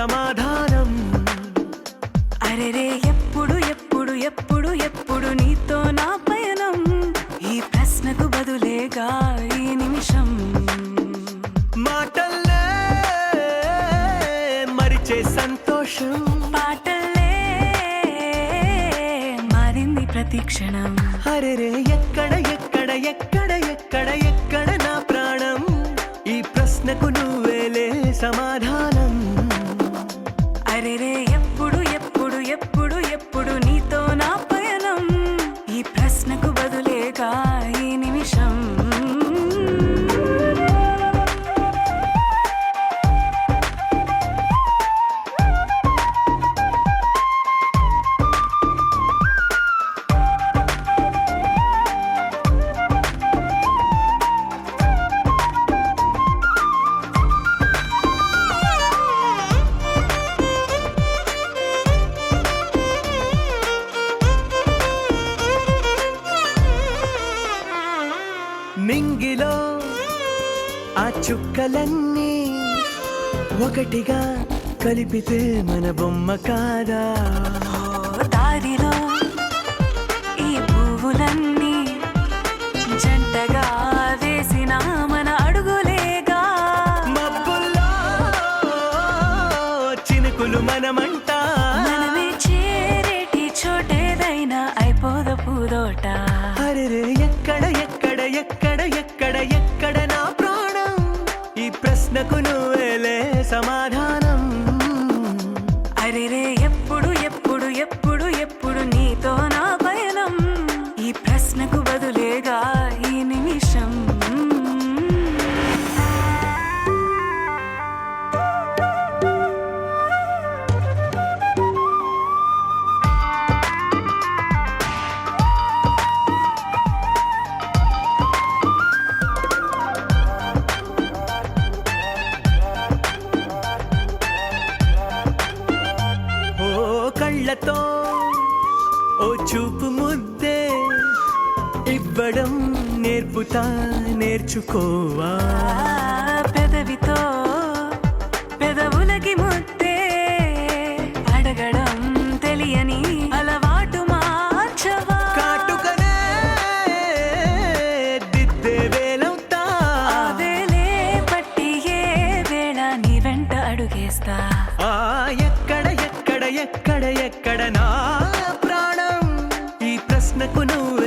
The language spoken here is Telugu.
సమాధానం. అరెరే ఎప్పుడు ఎప్పుడు ఎప్పుడు ఎప్పుడు నీతో నా పయనం, ఈ ప్రశ్నకు బదులేగా ఈ నిమిషం. మాటల్లే మరిచే సంతోషం, పాటల్లే మారింది ప్రతి క్షణం. అరెరే ఎక్కడ ఎక్కడ ఎక్కడ ఎక్కడ ఎక్కడ నా ప్రాణం, ఈ ప్రశ్నకు నువ్వేలే సమాధానం. అరెరే ఎప్పుడు ఎప్పుడు ఎప్పుడు ఎప్పుడు నీతో నా పయనం, ఈ ప్రశ్నకు బదులేగా ఈ నిమిషం. మింగిలో ఆ చుక్కలన్నీ ఒకటిగా కలిపితే మన బొమ్మ కాదా. దారిలో ఈ పువ్వులన్నీ జంటగా వేసిన మన అడుగులేగా. మబ్బుల్లో చినుకులు మనమంట, మనమే చేరేటి చోటేదైనా అయిపోద పూదోట. అరెరే ఎక్కడ ఎక్కడ ఎక్కడ ఎక్కడ ఎక్కడ నా ప్రాణం, ఈ ప్రశ్నకు నువ్వేలే సమాధానం. అరెరే ఎప్పుడు ఎప్పుడు ఎప్పుడు ఎప్పుడు నీతో నా పయనం, ఈ ప్రశ్నకు బదులేగా ఈ నిమిషం. కళ్ళతో ఓ చూపు ముద్దే ఇవ్వడం నేర్పుతా, నేర్చుకోవా. పెదవితో పెదవులకి ముద్దే అడగడం తెలియని అలవాటు మార్చవా. కాటుకనే దిద్దే వేలవుతా, ఆ వేలే పట్టి ఏ వేళ నీ వెంట అడుగేస్తా. ఎక్కడ ఎక్కడ ఎక్కడ ఎక్కడ నా ప్రాణం, ఈ ప్రశ్నకు నువ్వు